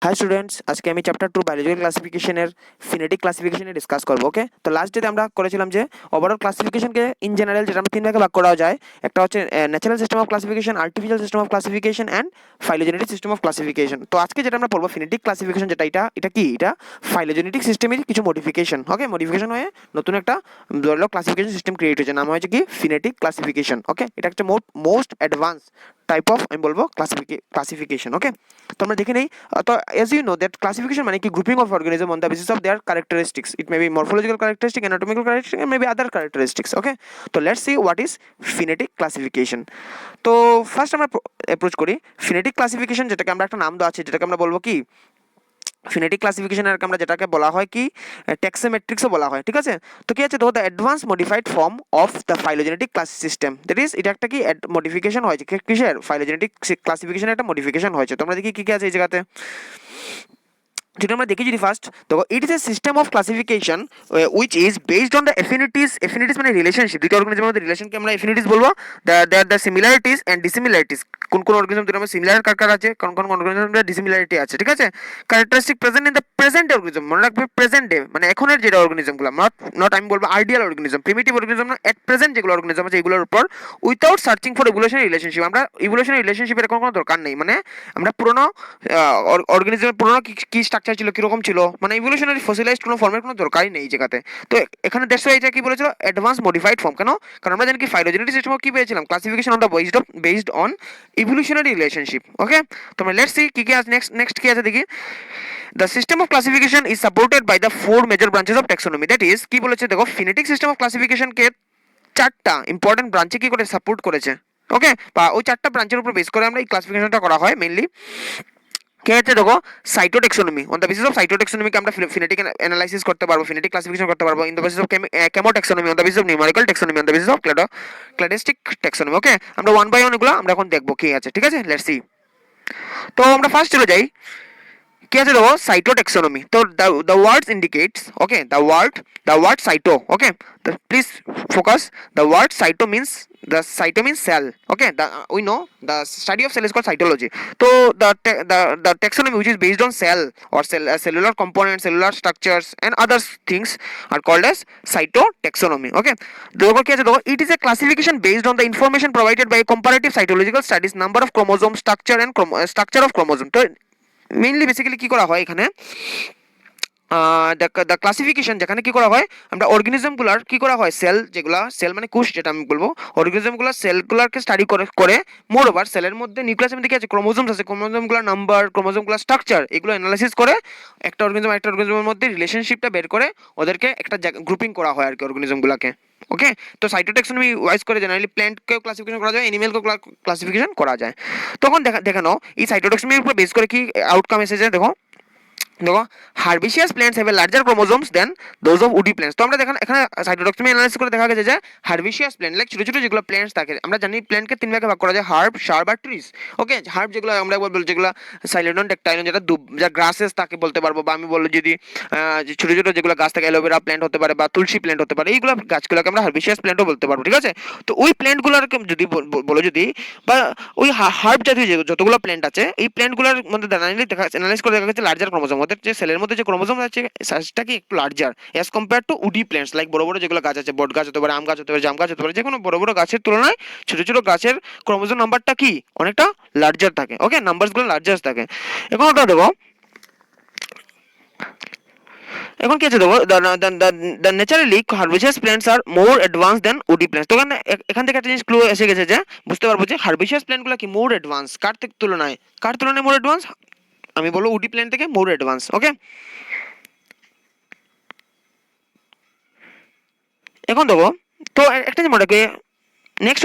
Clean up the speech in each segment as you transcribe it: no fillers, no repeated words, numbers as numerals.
Hi students, आज के আমি চ্যাপ্টার 2 বায়োলজিক্যাল ক্লাসিফিকেশনের ফিনেটিক ক্লাসিফিকেশনে ডিসকাস করব। ওকে, তো লাস্ট ডেতে আমরা করেছিলাম যে ওভারঅল ক্লাসিফিকেশনকে ইন জেনারেল যেটা আমরা তিন ভাগে ভাগ করা যায়। একটা হচ্ছে natural system of classification, artificial system of classification and phylogenetic system of classification. তো আজকে যেটা আমরা পড়বো ফিনেটিক ক্লাসিফিকেশন, যেটা এটা কি, এটা ফাইলোজেনেটিক সিস্টেমের কিছু মডিফিকেশন। ওকে, মডিফিকেশন হয়ে নতুন একটা ধরলো ক্লাসিফিকেশন সিস্টেম ক্রিয়েট হয়েছে, নাম হয়েছে কি ফিনেটিক ক্লাসিফিকেশন। ওকে, এটা একটা মোস্ট অ্যাডভান্স টাইপ অফ আমি বলবো ক্লাসিফিকেশন। ওকে, তো আমরা দেখে নেই। তো as you know that classification মানে কি grouping of organism on the basis of their characteristics. It may be morphological characteristic, anatomical characteristic, and maybe other characteristics. Okay, তো let's see what is phonetic classification. তো first আমরা approach করি ফিনেটিক classification, যেটাকে আমরা একটা নাম দেওয়া আছে, যেটাকে আমরা বলবো কি ফিনেটিক ক্লাসিফিকেশনের আমরা যেটাকে বলা হয় কি ট্যাক্সোমেট্রিক্সও বলা হয়। ঠিক আছে, তো কি আছে তো the advance modified form of the phylogenetic class system, that is এটা একটা কি মডিফিকেশন হয়েছে কিসের ফাইলোজেনেটিক ক্লাসিফিকেশনের একটা মডিফিকেশন হয়েছে। তোমরা দেখি কি কি আছে এই জায়গাতে। যেটা আমরা দেখি যদি ফার্স্ট দেখো, it is a system of classification which is based on the affinities মানে রিলেশনশিপ, দুটো অর্গানিজমের মধ্যে রিলেশনকে আমরা এফিনিটিস বলবো। দ্য সিমিলারিটিস অ্যান্ড ডিসিমিলারিটিস, কোন কোন অর্গানিজম দুটো আমরা সিমিলার কার আছে, কোন কোন অর্গানিজমের ডিসিমিলারিটি আছে। ঠিক আছে, characteristic present in the present organism, মনে রাখবে প্রেজেন্ট ডে মানে এখনের যেটা অর্গানিজমগুলো, নট আমি বলবো আইডিয়াল অর্গানিজম, প্রিমিটিভ অর্গানিজম না, এট প্রেজেন্ট যেগুলো অর্গানিজম আছে এগুলোর উপর without searching for evolutionary relationship. আমরা ইভলিউশনারি রিলেশনশিপের কোনো দরকার নেই, মানে আমরা পুরোনো অর্গানিজমের পুরোনো কি স্ট্রাকচার ছিল, কিরকম ছিল, মানে ইভলিউশনারি ফসিলাইজড কোনো ফর্মের কোনো দরকারই নেই এই জায়গাতে। তো এখানে দেড়শো এটা কি বলেছিল অ্যাডভান্স মডিফাইড ফর্ম, কেন? কারণ আমরা জানি কি ফাইলোজেনেটিক সিস্টেম কি পেয়েছিলাম classification on the based on evolutionary relationship. Okay, তো আমরা লেটস সি কি কি আছে নেক্সট কি আছে দেখি। The system of classification is supported by the four major branches of taxonomy. That is কি বলেছে দেখো, ফিনেটিক সিস্টেম অফ ক্লাসিফিকেশন কে চারটা ইম্পর্টেন্ট ব্রাঞ্চে কি করে সাপোর্ট করেছে। ওকে, বা ওই চারটা ব্রাঞ্চের উপর বেস করে আমরা এই ক্লাসিফিকেশনটা করা হয় মেইনলি। কে হচ্ছে দেখো cytotaxonomy, on the basis of সাইটোটেক্সোনমিকে আমরা ফিনেটিক অ্যানালাইসিস করতে পারবো, ফিনেটিক ক্লাসিফিকেশন করতে পারবো। In the basis of chemotaxonomy, on the basis of numerical taxonomy, on the basis of cladistic taxonomy. Okay, আমরা ওয়ান বাই ওয়ান এগুলো আমরা এখন দেখবো কি আছে। ঠিক আছে, লেটস সি। তো আমরা ফার্স্ট চলে যাই কি আছে দেখো সাইটোটেক্সোনমি। তো the words indicates, okay, the word cyto, okay, please focus. The word cyto means, the cyto means cell. Okay, we know the study of cell is called cytology. So the taxonomy which is based on cell or cellular components, cellular structures and other things are called as cytotaxonomy. Okay, দেখো কি আছে দেখো, it is a classification based on the information provided by comparative cytological studies, number of chromosomes, structure and structure of chromosome. তো mainly basically কি করা হয় এখানে, the classification যেখানে কি করা হয়, আমরা অর্গানিজমগুলার কি করা হয়, যেগুলা সেল মানে কোষ, যেটা আমি বলবো অর্গানিজমগুলো সেলগুলারকে স্টাডি করে মোর ওভার সেলের মধ্যে নিউক্লিয়াসের মধ্যে কি আছে ক্রোমোজোমস আছে, ক্রোমোজোমগুলোর নাম্বার, ক্রোমোজোমগুলোর স্ট্রাকচার, এগুলো অ্যানালাইসিস করে একটা অর্গানিজমের মধ্যে রিলেশনশিপটা বের করে ওদেরকে একটা গ্রুপিং করা হয় আর কি অর্গানিজমগুলোকে। ওকে, তো সাইটোটেক্সোনমি ওয়াইজ করে জেনারেলি প্ল্যান্টকেও ক্লাসিফিকেশন করা যায়, অ্যানিমেলকেও ক্লাসিফিকেশন করা যায়। তখন দেখানো এই সাইটোটেক্সোনমির উপর বেস করে কি আউটকাম এসেছে দেখো। দেখো herbaceous plants have a larger chromosomes than those of woody plants. তো আমরা দেখেন এখানে সাইটোটক্সমি অ্যানালাইসিস করে দেখা গেছে যে হার্বিশিয়াস প্ল্যান্ট লাইক ছোটো ছোটো যেগুলো প্ল্যান্টস থাকে, আমরা জানি প্ল্যান্টকে তিন ভাগে ভাগ করা যায়, হার্ব, শার্ব আর ট্রিজ। ওকে, হার্ব যেগুলো আমরা বলবো যেগুলো সাইলেডন টেকটাইলন, যেটা যা গ্রাসেস তাকে বলতে পারবো, বা আমি বলবো যদি ছোটো ছোটো যেগুলো গাছ থাকে অ্যালোভেরা প্ল্যান্ট হতে পারে বা তুলসী প্ল্যান্ট হতে পারে, এইগুলো গাছগুলোকে আমরা হার্বিশিয়াস প্ল্যান্টও বলতে পারবো। ঠিক আছে, তো ওই প্ল্যান্টগুলোর যদি বলো যদি বা ওই হার্ব জাতীয় যতগুলো প্ল্যান্ট আছে এই প্ল্যান্টগুলোর মধ্যে অ্যানালাইজ করে দেখা গেছে লার্জার ক্রোমোজোম, ওদের যে সেলের মধ্যে যে ক্রোমোজোম আছে সাইজটা কি একটু larger as compare to woody plants, like বড় বড় যেগুলো গাছ আছে, বট গাছ হতে পারে, আম গাছ হতে পারে, জাম গাছ হতে পারে, যে কোনো বড় বড় গাছের তুলনায় ছোট ছোট গাছের ক্রোমোজোম নাম্বারটা কি অনেকটা লার্জার থাকে। ওকে, নাম্বারসগুলো লার্জার থাকে। এখন ওটা দেখো, এখন কি আছে দেখো, the naturally herbaceous plants are more advance than woody plants. তো এখান থেকে একটা জিনিস ক্লু এসে গেছে যে বুঝতে পারবো যে হার্বিশিয়াস প্ল্যান্টগুলো কি মোর অ্যাডভান্স, কার তুলনায় মোর অ্যাডভান্স, আমি বলবো উডি প্ল্যান্ট থেকে মোর অ্যাডভান্স। ওকে, এখন দেখো তো একটা যে মনে রাখবে next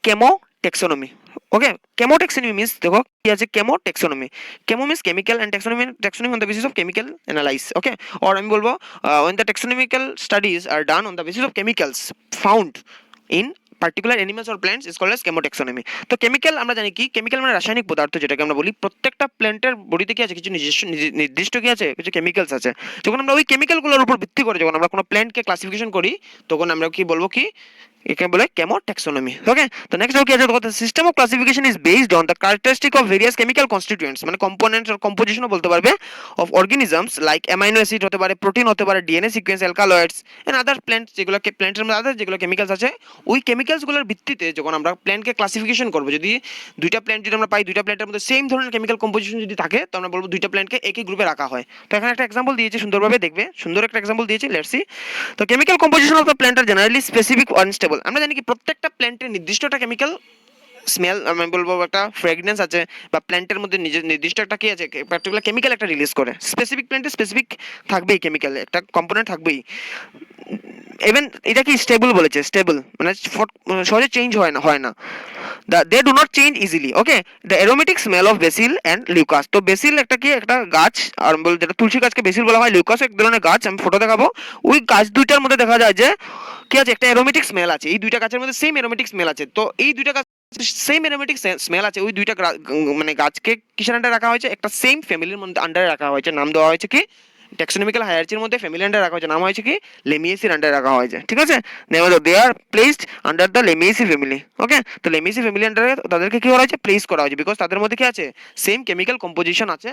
chemo taxonomy. Okay, chemo taxonomy means দেখো কি আছে chemo taxonomy, chemo means chemical and taxonomy on the basis of chemical analysis. Okay, or আমি বলবো when the taxonomical studies are done on the basis of chemicals found in particular animals or plants is called as chemotaxonomy. তো chemical আমরা জানি কি, chemical মানে রাসায়নিক পদার্থ, যেটাকে আমরা বলি প্রত্যেকটা প্ল্যান্টের বডিতে কি আছে কিছু নির্দিষ্ট কি আছে কিছু কেমিক্যালস আছে। যখন আমরা ওই কেমিক্যালগুলোর উপর ভিত্তি করে যখন আমরা কোনো প্ল্যান্টকে ক্লাসিফিকেশন করি তখন আমরা কি বলবো কি একে বলে কেমোট্যাক্সোনমি। ওকে, তো নেক্সট কি আছে, the system of classification is based on the characteristic of various chemical constituents, মানে কম্পোনেন্টস আর কম্পোজিশনও বলতে পারবে, of organisms like amino acid হতে পারে, প্রোটিন হতে পারে, DNA sequence, alkaloids and other plants, যেগুলো প্ল্যান্টের মধ্যে আদার যেগুলো কেমিক্যালস আছে, ওই কেমিক্যালসগুলোর ভিত্তিতে যখন আমরা প্ল্যান্টকে ক্লাসিফিকেশন করবো, যদি দুইটা প্ল্যান্ট যদি আমরা পাই, দুইটা প্ল্যান্টের মধ্যে সেম ধরনের কেমিক্যাল কম্পোজিশন যদি থাকে, তো আমরা বলবো দুইটা প্ল্যান্টকে একই গ্রুপে রাখা হয়। তো এখানে একটা এক্সাম্পল দিয়েছি সুন্দরভাবে, দেখবে সুন্দর একটা এক্সাম্পল দিয়েছি, লেটস সি। তো chemical composition of the plant are generally specific unstable. আমরা জানি কি প্রত্যেকটা প্ল্যান্টের নির্দিষ্ট একটা কেমিক্যাল স্মেল, আমি বলবো একটা ফ্রেগনেন্স আছে, বা প্ল্যান্টের মধ্যে নিজের নির্দিষ্ট একটা কি আছে, পার্টিকুলার কেমিক্যাল একটা রিলিজ করে। স্পেসিফিক প্ল্যান্টে স্পেসিফিক থাকবেই, কেমিক্যাল একটা কম্পোনেন্ট থাকবেই। ইভেন এটা কি স্টেবল বলেছে, স্টেবল মানে সহজে চেঞ্জ হয় না। They do not change easily. Okay, the aromatic smell of basil and leucas. তো বেসিল একটা কি একটা গাছ, আর যেটা তুলসী গাছকে বেসিল বলা হয়, লিউকাস এক ধরনের গাছ, আমি ফটো দেখাবো। ওই গাছ দুইটার মধ্যে দেখা যায় যে কি আছে, একটা অ্যারোমেটিক স্মেল আছে। এই দুইটা গাছের মধ্যে সেম অ্যারোমেটিক স্মেল আছে। তো এই দুইটা গাছ সেম অ্যারোমেটিক স্মেল আছে, ওই দুইটা মানে গাছকে কিসের আন্ডারে রাখা হয়েছে, একটা সেম ফ্যামিলির মধ্যে আন্ডারে রাখা হয়েছে। নাম দেওয়া হয়েছে কি, ট্যাক্সোনমিক্যাল হায়ারার্কির মধ্যে ফ্যামিলি আন্ডারে রাখা হয়েছে, নাম হয়েছে কি লেমিয়েসির আন্ডারে রাখা হয়েছে। ঠিক আছে, they are placed under the Lamiaceae family. Okay, তো লেমিয়েসি ফ্যামিলি আন্ডারে তাদেরকে কি করা হয়েছে, প্লেস করা হয়েছে, বিকজ তাদের মধ্যে কি আছে, সেম কেমিক্যাল কম্পোজিশন আছে।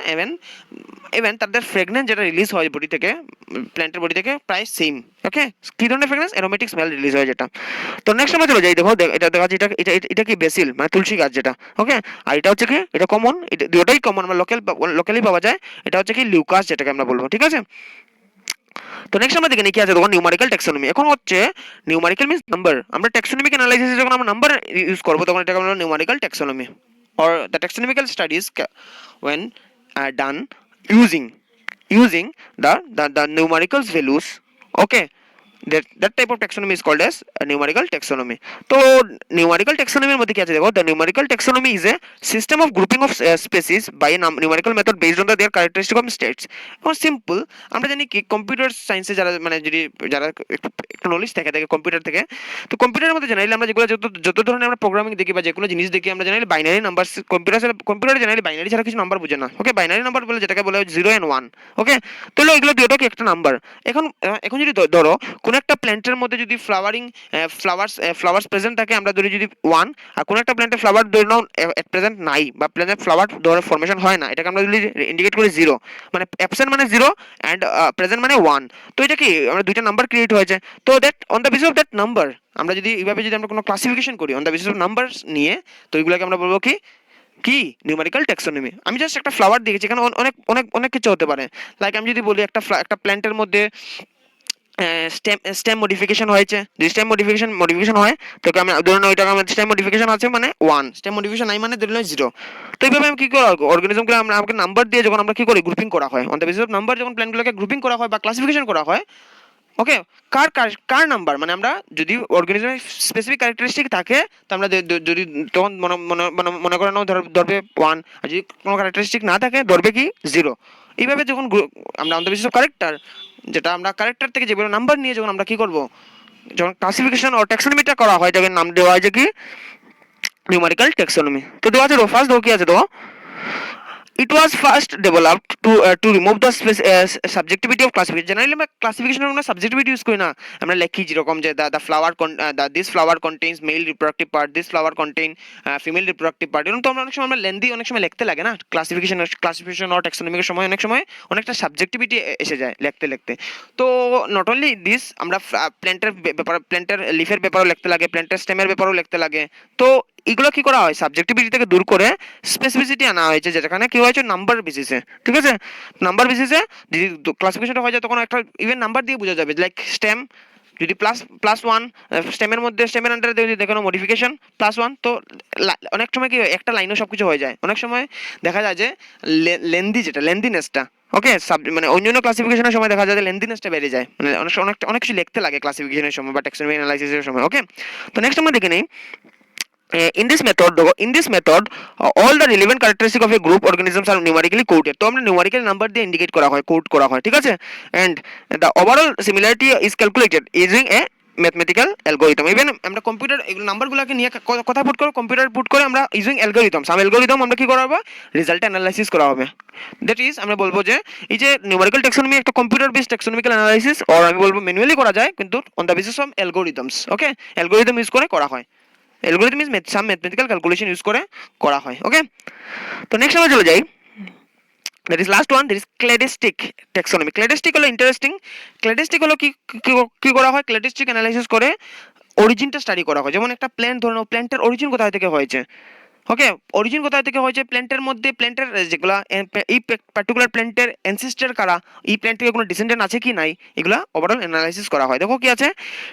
ইভেন তাদের ফ্রেগনেন্স যেটা রিলিজ হয় বডি থেকে, প্ল্যান্টের বডি থেকে প্রায় সেম। ওকে, কি ধরনের ফ্রেগনেন্স, অ্যারোমেটিক স্মেল রিলিজ হয় যেটা। তো নেক্সট আমরা চলে যাই, দেখো এটা দেখা যাচ্ছে, এটা কি বেসিল মানে তুলসী গাছ যেটা। ওকে, আর এটা হচ্ছে কি, এটা কমন, এটা দুটোই কমন, আমরা লোকালি পাওয়া যায়। এটা হচ্ছে কি লিউকাস, যেটাকে আমরা বলবো। ঠিক আছে, তো নেক্সট আমরা দেখে নিই কি আছে, তখন নিউমারিক্যাল ট্যাক্সোনমি। এখন হচ্ছে নিউমারিক্যাল মিন্স নাম্বার। আমরা ট্যাক্সোনমিক অ্যানালাইসিসে যখন আমরা নাম্বার ইউজ করবো, তখন এটাকে আমরা numerical taxonomy, or the taxonomical studies when done using the numerical values. Okay, that type of taxonomy is called as a numerical taxonomy. তো numerical taxonomy এর মধ্যে কি আছে দেখো, the numerical taxonomy is a system of grouping of species by a numerical method based on their characteristic of states. এখন simple, আমরা জানি কি কম্পিউটার সায়েন্সে যারা মানে যদি যারা একটু নলেজ থাকে কম্পিউটার থেকে, তো কম্পিউটারের মধ্যে জেনারেলি আমরা যেগুলো যত ধরনের আমরা প্রোগ্রামিং দেখি বা যে কোনো জিনিস দেখি, আমরা জেনারেলি বাইনারি নাম্বার, কম্পিউটারে জেনারেলি বাইনারি ছাড়া কিছু নাম্বার বুঝে না। ওকে, বাইনারি নাম্বার বলে যেটাকে বলে 0 and 1। ওকে, তাহলে এগুলো দুটো কি একটা নাম্বার। এখন যদি ধরো কোন একটা প্ল্যান্টের মধ্যে যদি ফ্লাওয়ার্স প্রেজেন্ট থাকে, আমরা ধরি যদি 1, আর কোন একটা প্ল্যান্টে ফ্লাওয়ার ধরে নাও এট প্রেজেন্ট নাই, বা প্ল্যান্টে ফ্লাওয়ার ধরে ফরমেশন হয় না, এটাকে আমরা যদি ইন্ডিকেট করি 0, মানে অ্যাবসেন্ট মানে 0 অ্যান্ড প্রেজেন্ট মানে 1। তো এটা কি আমরা দুইটা নাম্বার ক্রিয়েট হয়েছে। তো that on the basis of that number, আমরা যদি এইভাবে যদি আমরা কোনো ক্লাসিফিকেশন করি on the basis of number নিয়ে, তো এগুলোকে আমরা বলবো কি কি নিউমেরিক্যাল ট্যাক্সোনমি। আমি জাস্ট একটা ফ্লাওয়ার দেখেছি, এখানে অনেক অনেক অনেক কিছু হতে পারে। লাইক আমি যদি বলি একটা প্ল্যান্টের মধ্যে স্টেম মডিফিকেশন হয়েছে, যদি স্টেম মডিফিকেশন হয়, তো আমি ধরুন ওইটা আমার স্টেম মডিফিকেশন আছে মানে 1, স্টেম মডিফিকেশন নাই মানে ধরুন 0। তো এইভাবে আমি কি করি, অর্গানিজমকে আমাকে নাম্বার দিয়ে যখন আমরা কি করি গ্রুপিং করা হয়, on the basis of number যখন প্ল্যান্টগুলোকে গ্রুপিং করা হয় বা ক্লাসিফিকেশন করা হয়। ওকে, কার নাম্বার, মানে আমরা যদি অর্গানিজমের স্পেসিফিক ক্যারেক্টারিস্টিক থাকে, তো আমরা যদি তখন মনে করে নাও ধরবে 1, আর যদি কোনো ক্যারেক্টারিস্টিক না থাকে ধরবে কি 0। এইভাবে যখন আমরা on the basis of character, যেটা আমরা ক্যারেক্টার থেকে যেগুলো নাম্বার নিয়ে যখন আমরা কি করব, যখন ক্লাসিফিকেশন ও ট্যাক্সোনমিটা করা হয়, যখন নাম দেওয়া হয় যে কি নিউমেরিক্যাল ট্যাক্সোনমি। তো দেওয়া আছে ফার্স্ট কি আছে, তো it was first developed to remove the subjectivity of classification. Generally আমরা ক্লাসিফিকেশনের আমরা সাবজেক্টিভিটি ইউজ করি না, আমরা লিখি যেরকম যে this flower contains male reproductive part, this flower contain female reproductive part। এরকম তো আমরা অনেক সময় লেন্দি অনেক সময় লিখতে লাগে না, ক্লাসিফিকেশন ও ট্যাক্সোনমিকের সময় অনেক সময় অনেকটা সাবজেক্টিভিটি এসে যায় লিখতে। তো নট অনলি দিস, আমরা প্ল্যান্টের লিফের ব্যাপারেও লিখতে লাগে, প্ল্যান্টের স্টেমের ব্যাপারেও লিখতে লাগে। তো এগুলো কি করা হয়, সাবজেক্টিভিটি থেকে দূর করে স্পেসিফিসিটি আনা হয়েছে, যেখানে কি হয়েছে নাম্বার বেসিসে। ঠিক আছে, নাম্বার বেসিসে যদি ক্লাসিফিকেশনটা হয়ে যায়, তখন একটা ইভেন নাম্বার দিয়ে বোঝা যাবে। লাইক স্টেম যদি +1, স্টেমের আন্ডারে যদি দেখানো মডিফিকেশন +1, তো অনেক সময় কি একটা লাইনও সবকিছু হয়ে যায়। অনেক সময় দেখা যায় যে লেন্দিনেসটা, ওকে, মানে অন্যান্য ক্লাসিফিকেশনের সময় দেখা যায় যে লেন্দিনেসটা বেড়ে যায়, মানে অনেক কিছু লিখতে লাগে ক্লাসিফিকেশনের সময় বা ট্যাক্সোনমি অ্যানালাইসিসের সময়। ওকে, তো নেক্সট আমরা দেখে নেই in this method all the relevant characteristics of a group organisms are numerically coded। তো আমরা নিউমেরিক্যাল নাম্বার দিয়ে ইন্ডিকেট করা হয়, কোড করা হয়। ঠিক আছে, and the overall similarity is calculated using a mathematical algorithm. Even আমরা কম্পিউটার এগুলো নাম্বারগুলোকে নিয়ে কথা পুট করে কম্পিউটার পুট করে আমরা ইউজিং অ্যালগোরিদম সাম অ্যালগোরিদম আমরা কি করা হবে রেজাল্ট অ্যানালাইসিস করা হবে। দ্যাট ইজ আমরা বলবো যে এই যে নিউমেরিক্যাল টেক্সোনমি একটা computer based taxonomical analysis or আমি বলবো ম্যানুয়ালি করা যায় কিন্তু on the basis of algorithms. Okay, algorithm use করে করা হয়। Algorithm is some mathematical calculation use করে করা হয়। ওকে, তো নেক্সট আমরা চলে যাই। That is last one, that is cladistic taxonomy. Cladistic হলো ইন্টারেস্টিং। ক্ল্যাডিস্টিক হলো কি করা হয়, ক্ল্যাডিস্টিক অ্যানালাইসিস করে অরিজিনটা স্টাডি করা হয়। যেমন একটা প্ল্যান্ট ধরে নাও, প্ল্যান্টের অরিজিন কোথায় থেকে হয়েছে। ওকে, অরিজিন কোথায় থেকে হয়েছে, প্ল্যান্টের মধ্যে প্ল্যান্টের যেগুলা এই পার্টিকুলার প্ল্যান্টের অ্যানসেস্টর কারা, এই প্ল্যান্ট থেকে কোনো ডিসেন্ডেন্ট আছে কি নাই, এগুলা ওভারঅল অ্যানালাইসিস করা হয়। দেখো কি আছে,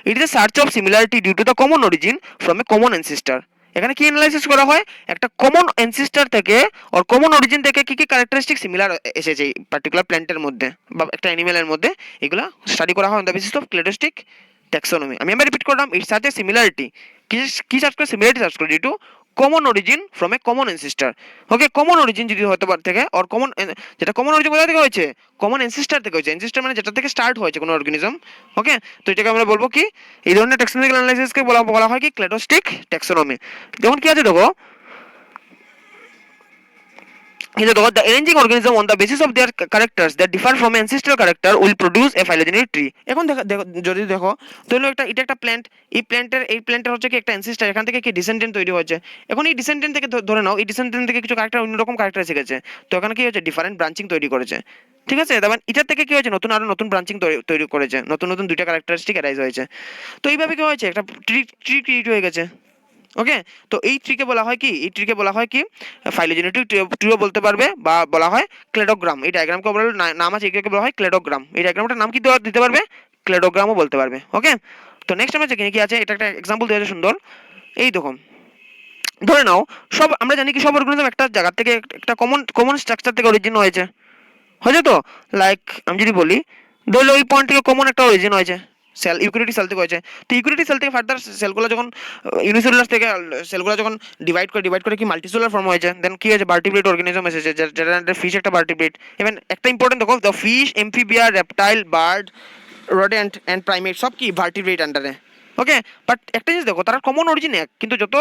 it is a search of similarity due to the common origin from a common ancestor. এখানে কি অ্যানালাইসিস করা হয়, একটা কমন অ্যানসেস্টর থেকে আর কমন অরিজিন থেকে কি কি ক্যারেক্টারিস্টিক সিমিলার এসেছে এই পার্টিকুলার প্ল্যান্টের মধ্যে বা একটা অ্যানিমেলের মধ্যে, এগুলা স্টাডি করা হয় on the basis of cladistic taxonomy. আমি আবার রিপিট করলাম, ইটস সার্চ এ সিমিলারিটি। কি সার্চ করে, সিমিলারিটি সার্চ করে due to common origin from a common ancestor. Okay, common origin যদি হতে পারে থেকে আর কমন, যেটা কমন অরিজিন কোথা থেকে হয়েছে, কমন অ্যানসেস্টর থেকে হয়েছে। অ্যানসেস্টর মানে যেটা থেকে স্টার্ট হয়েছে কোনো অর্গানিজম। ওকে, তো এটাকে আমরা বলবো কি, এই ধরনের ট্যাক্সোনমিক্যাল অ্যানালাইসিসকে বলা হয় কি ক্ল্যাডোস্টিক ট্যাক্সোনমি। যেমন কি আছে দেখো, the arranging organism on the basis of their characters that differ from ancestral character will produce a phylogenetic tree. এখন যদি দেখো তাহলে এটা একটা প্ল্যান্ট, এই প্ল্যান্টের হচ্ছে কি একটা অ্যানসেস্টর, এখান থেকে কি ডিসেন্ডেন্ট তৈরি হয়েছে। এখন এই ডিসেন্ডেন্ট থেকে ধরে নাও, এই ডিসেন্ডেন্ট থেকে কিছু ক্যারেক্টার অন্যরকম ক্যারেক্টার শিখেছে, তো এখানে কি হচ্ছে ডিফারেন্ট ব্রাঞ্চিং তৈরি করেছে। ঠিক আছে, তারপর এটার থেকে কি হয়েছে, আরো নতুন ব্রাঞ্চিং তৈরি করেছে, নতুন দুইটা ক্যারেক্টারিস্টিক অ্যারাইজ হয়েছে। তো এইভাবে কি হয়েছে, একটা ট্রি ক্রিয়েট হয়ে গেছে। ওকে, তো এই ট্রিকে বলা হয় কি, এই ট্রিকে বলা হয় কি ফাইলোজেনেটিক ট্রিও বলতে পারবে বা বলা হয় ক্লেডোগ্রাম। এই ডায়াগ্রামকে বলা নাম আছে, এটাকে বলা হয় ক্লেডোগ্রাম। এই ডায়াগ্রামটার নাম কি দিতে পারবে, ক্লেডোগ্রামও বলতে পারবে। ওকে, তো নেক্সট আমরা যেখানে কি আছে, এটা একটা এক্সাম্পল দেওয়া আছে সুন্দর। এই দেখো, ধরে নাও সব আমরা জানি কি সব অর্গানিজম একটা জায়গা থেকে একটা কমন স্ট্রাকচার থেকে অরিজিন হয়েছে, হয়েছে তো। লাইক আমি যদি বলি, ধরলে ওই পয়েন্ট থেকে কমন একটা অরিজিন হয়েছে, সেল ইউক্যারিওটিক সেল থেকে হয়েছে। তো ইউক্যারিওটিক সেল থেকে ফার্দার সেলগুলো যখন ইউনিসেলুলার থেকে সেলগুলো যখন ডিভাইড করে কি মাল্টিসেলুলার ফর্ম হয়েছে, দেন কি হয়েছে ভার্টিব্রেট অর্গানিজম এসেছে, যেটা ফিশ একটা ভার্টিব্রেট। ইভেন একটা ইম্পর্টেন্ট দেখো, the fish, amphibia, reptile, bird, rodent and primate সব কি ভার্টিব্রেট আন্ডারে। ওকে, বাট একটা জিনিস দেখো, তারা কমন অরিজিন এক, কিন্তু যত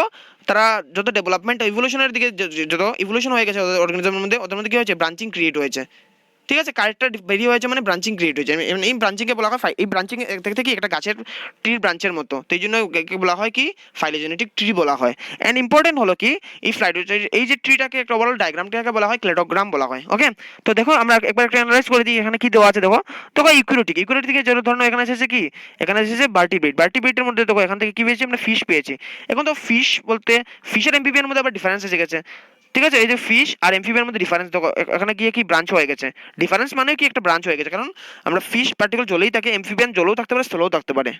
ডেভেলপমেন্ট ইভলিউশনের দিকে যত ইভলিউশন হয়ে গেছে অর্গানিজমের মধ্যে, ওদের মধ্যে কি হয়েছে ব্রাঞ্চিং ক্রিয়েট হয়েছে। ঠিক আছে, ক্যারেক্টার বেরিয়ে হয়েছে মানে ব্রাঞ্চিং ক্রিয়েট হয়েছে। এই ব্রাঞ্চিংকে বলা হয়, এই ব্রাঞ্চিং থেকে একটা গাছের ট্রির ব্রাঞ্চের মতো, তো এই জন্য বলা হয় কি ফাইলোজেনেটিক ট্রি বলা হয়। অ্যান্ড ইম্পর্টেন্ট হলো কি এই যে ট্রিটাকে একটা ওভারঅল ডায়াগ্রামটাকে বলা হয় ক্লেডোগ্রাম বলা হয়। ওকে, তো দেখো আমরা একবার একটা অ্যানালাইজ করে দিই, এখানে কি দেওয়া আছে দেখো। তো ইকুইরিটিকে যেটা ধরো এখানে এসেছে কি, এখানে এসেছে ভার্টিব্রেটের মধ্যে দেখো এখান থেকে কি পেয়েছি আমরা, ফিশ পেয়েছি। এখন তো ফিশ বলতে ফিশের এমপিপির মধ্যে আবার ডিফারেন্স এসে গেছে। ঠিক আছে, এই যে ফিশ আর এমফিবিয়ার মধ্যে ডিফারেন্স দেখো, এখানে গিয়ে কি ব্রাঞ্চ হয়ে গেছে। ডিফারেন্স মানে কি একটা ব্রাঞ্চ হয়ে গেছে, কারণ আমরা ফিশ পার্টিকুলার জলেই থাকে, এমফিবিয়ান জলেও থাকতে পারে, স্থলেও থাকতে পারে।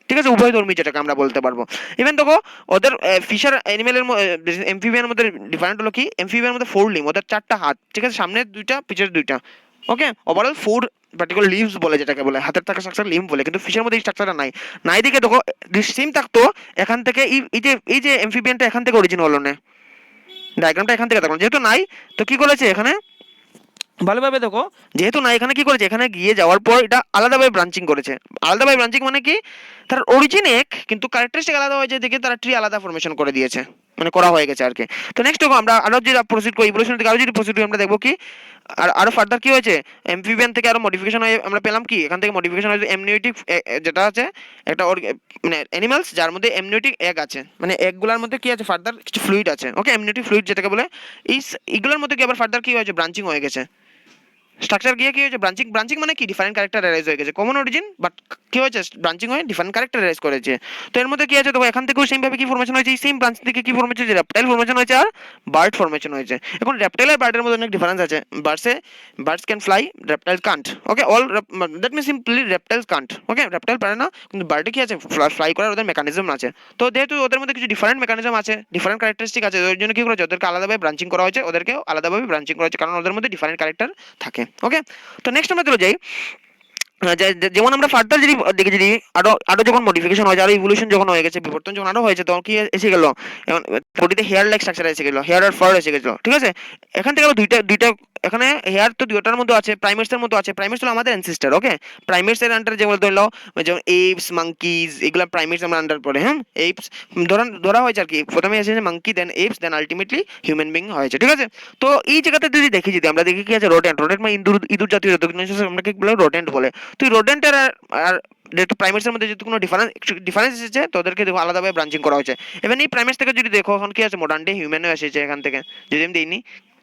ঠিক আছে, উভয় ধর্মী যেটাকে আমরা বলতে পারবো। ইভেন দেখো ওদের ফিশার অ্যানিমেলের এমফিবিয়ার মধ্যে ডিফারেন্ট হলো কি, এমফিবিয়ার মধ্যে 4 লিম্ব, ওদের 4টা হাত। ঠিক আছে, সামনের 2টা পিছের 2টা। ওকে, ওভারঅল 4 পার্টিকুলার লিম্বস বলে, যেটাকে বলে হাতের থাকা স্ট্রাকচার লিম্ব বলে, কিন্তু ফিশের মধ্যে এই স্ট্রাকচারটা নাই দিকে দেখো সেম থাকতো। এখান থেকে এই যে এমফিবিয়ানটা এখান থেকে অরিজিন হলো না, ডায়াগ্রামটা এখান থেকে দেখো, যেহেতু নাই তো কি করেছে এখানে ভালোভাবে দেখো, যেহেতু না এখানে কি করেছে, এখানে গিয়ে যাওয়ার পর এটা আলাদাভাবে ব্রাঞ্চিং করেছে। আলাদাভাবে ব্রাঞ্চিং মানে কি, তার অরিজিন এক কিন্তু ক্যারেক্টারিস্টিক আলাদা হয়েছে দেখে তারা ট্রি আলাদা ফরমেশন করে দিয়েছে, মানে করা হয়ে গেছে আর কি। তো নেক্সট দেখো আমরা আরো যদি প্রসিড করি, ইভলিউশন থেকে আরো যদি প্রসিড করি, আমরা দেখবো কি আরো ফার্দার কি হয়েছে, এমফিবিয়ান থেকে আরো মডিফিকেশন হয়ে আমরা পেলাম কি, এখান থেকে মডিফিকেশন হয়েছে এমনিওটিক, যেটা আছে একটা মানে অ্যানিমালস যার মধ্যে এমনিওটিক এগ আছে, মানে এগগুলোর মধ্যে কি আছে ফার্দার কিছু ফ্লুইড আছে। ওকে, এমনিওটিক ফ্লুইড যেটাকে বলে, এইগুলোর মধ্যে কি আবার ফার্দার কি হয়েছে ব্রাঞ্চিং হয়ে গেছে। স্ট্রাকচার গিয়ে কি হয়েছে ব্রাঞ্চিং মানে কি ডিফারেন্ট ক্যারেক্টার অ্যারাইজ হয়ে গেছে, কমন অরিজিন বাট কি হয়েছে ব্রাঞ্চিং হয়ে ডিফারেন্ট ক্যারেক্টার অ্যারাইজ করেছে। তো এর মধ্যে কি আছে দেখো, এখান থেকেও সেম ভাবে কি ফরমেশন হয়েছে, এই সেম ব্রাঞ্চ থেকে কি ফরমেশন হয়েছে, রেপটাইল ফরমেশন হয়েছে আর বার্ড ফরমেশন হয়েছে। এখন রেপটাইল আর বার্ডের মধ্যে অনেক ডিফারেন্স আছে। Birds can fly, reptile can't. Okay, all that means simply reptiles can't. Okay, reptile পারে না, কিন্তু বার্ডে কি আছে ফ্লাই করার ওদের মেকানিজম আছে। তো যেহেতু ওদের মধ্যে কিছু ডিফারেন্ট মেকানিজম আছে, ডিফারেন্ট ক্যারেক্টারিস্টিক আছে, ওই জন্য কি করেছে ওদেরকে আলাদাভাবে ব্রাঞ্চিং করা হয়েছে, ওদেরকেও আলাদাভাবে ব্রাঞ্চিং করা হয়েছে, কারণ ওদের মধ্যে ডিফারেন্ট ক্যারেক্টার থাকে। ওকে, তো নেক্সট আমরা চলে যাই, যেমন আমরা ফার্দার যদি দেখি, যদি আরো যখন মডিফিকেশন হয়েছে, আরো ইভলিউশন যখন হয়ে গেছে, বিবর্তন যখন আরো হয়েছে, তখন কি এসে গেল, বডিতে হেয়ার লাইক স্ট্রাকচার এসে গেল, হেয়ার আর ফার এসে গেল। ঠিক আছে, এখান থেকে আরো দুইটা এখানে হেয়ার তো দুটার মধ্যে আছে, প্রাইমেটস এর মধ্যে আছে। প্রাইমেটস হলো আমাদের অ্যানসেস্টার, ওকে। প্রাইমেটস এর আন্ডার যেমন ধরলো, যেমন এপস, মাঙ্কিজ, এগুলা প্রাইমেটস আমরা আন্ডার পড়ে। হ্যাঁ, এপস ধরা হয়েছে আর কি, প্রথমে এসেছে মাঙ্কি, দেন apps, then ultimately human being হয়েছে, ঠিক আছে। তো এই জায়গাতে যদি আমরা দেখি কি আছে, রোডেন্ট। রোডেন্ট মানে ইঁদুর, ইঁদুর জাতীয় যত কিছু আছে আমরা কি বলে রোডেন্ট বলে। তো এই রোডেন্টের আর যেহেতু প্রাইমেটস এর মধ্যে যেহেতু কোনো ডিফারেন্স এসেছে, তো ওদেরকে দেখো আলাদাভাবে ব্রাঞ্চিং করা হয়েছে। এবার এই প্রাইমেটস থেকে যদি দেখো এখন কি আছে, মডার্ন ডে হিউম্যানও এসেছে এখান থেকে, যদি আমি দিইনি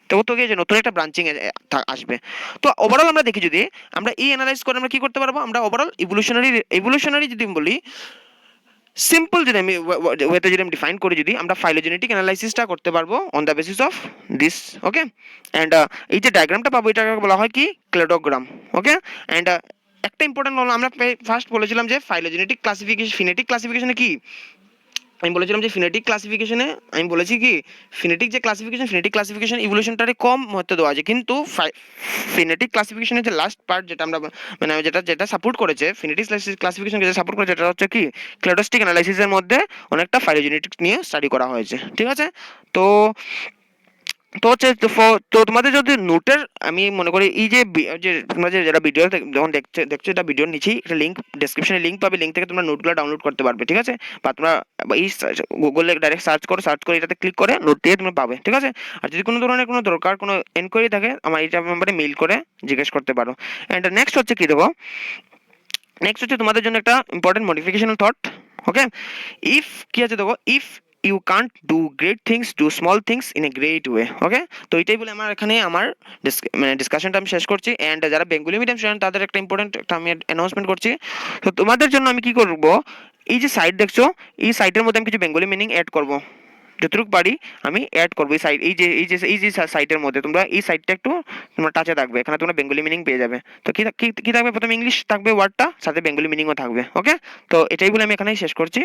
তো কি আছে, নতুন একটা ব্রাঞ্চিং আসবে। তো ওভারঅল আমরা দেখি, যদি আমরা এই অ্যানালাইজ করে আমরা কি করতে পারবো, আমরা ওভারঅল ইভলিউশনারি যদি বলি, সিম্পল যদি আমি ওয়েতে যদি আমি ডিফাইন করি, যদি আমরা ফাইলোজেনেটিক অ্যানালাইসিসটা করতে পারবো on the basis of this, okay. And এই যে ডায়াগ্রামটা পাবো, এটাকে বলা হয় কি, ক্লেডোগ্রাম, ওকে। অ্যান্ড একটা ইম্পর্টেন্ট হলো, আমরা ফার্স্ট বলেছিলাম যে ফাইলোজেনেটিক ক্লাসিফিকেশন, ফিনেটিক ক্লাসিফিকেশনে কি, আমি বলেছিলাম যে ফিনেটিক ক্লাসিফিকেশনে, আমি বলেছি কি, ফিনেটিক ক্লাসিফিকেশন ইভলিউশনটারে কম মহত্ব দেওয়া আছে, কিন্তু ফিনেটিক ক্লাসিফিকেশনের যে লাস্ট পার্ট, যেটা আমরা মানে যেটা সাপোর্ট করেছে, ফিনেটিক ক্লাসিফিকেশন যেটা সাপোর্ট করেছে, যেটা হচ্ছে কি, ক্লেডোস্টিক অ্যানালাইসিসের মধ্যে অনেকটা ফাইলোজেনেটিক্স নিয়ে স্টাডি করা হয়েছে, ঠিক আছে। তো তো হচ্ছে তো তোমাদের যদি নোটের, আমি মনে করি এই যে যে তোমরা যে যারা ভিডিও যখন দেখছো এটা ভিডিওর নিচেই একটা লিঙ্ক, ডেসক্রিপশনে লিঙ্ক পাবে, লিঙ্ক থেকে তোমরা নোটগুলো ডাউনলোড করতে পারবে, ঠিক আছে। বা তোমরা এই গুগলে ডাইরেক্ট সার্চ করে এটাতে ক্লিক করে নোট দিয়ে তুমি পাবে, ঠিক আছে। আর যদি কোনো ধরনের কোনো দরকার, কোনো এনকোয়ারি থাকে, আমার এইটা নাম্বারে মেইল করে জিজ্ঞেস করতে পারো। অ্যান্ড নেক্সট হচ্ছে কি, দেখো নেক্সট হচ্ছে তোমাদের জন্য একটা important modificational thought, okay. If কি আছে দেখো, if you can't do great things, do small things in a great way, okay. তো এটাই বলে আমার এখানে আমার মানে ডিসকাশনটা আমি শেষ করছি। অ্যান্ড যারা বেঙ্গলি মিডিয়াম স্টুডেন্ট, তাদের একটা ইম্পর্টেন্ট একটা আমি অ্যানাউন্সমেন্ট করছি। তো তোমাদের জন্য আমি কি করব, এই যে সাইট দেখছো, এই সাইটের মধ্যে আমি কিছু বেঙ্গলি মিনিং অ্যাড করব, যতটুকু পারি আমি অ্যাড করবো। এই সাইট, এই যে সাইটের মধ্যে তোমরা এই সাইটটা একটু তোমরা টাচে থাকবে, এখানে তোমরা বেঙ্গলি মিনিং পেয়ে যাবে। তো কি কি থাকবে, প্রথমে ইংলিশ থাকবে ওয়ার্ডটা, সাথে বেঙ্গলি মিনিংও থাকবে, ওকে। তো এটাই বলে আমি এখানেই শেষ করছি।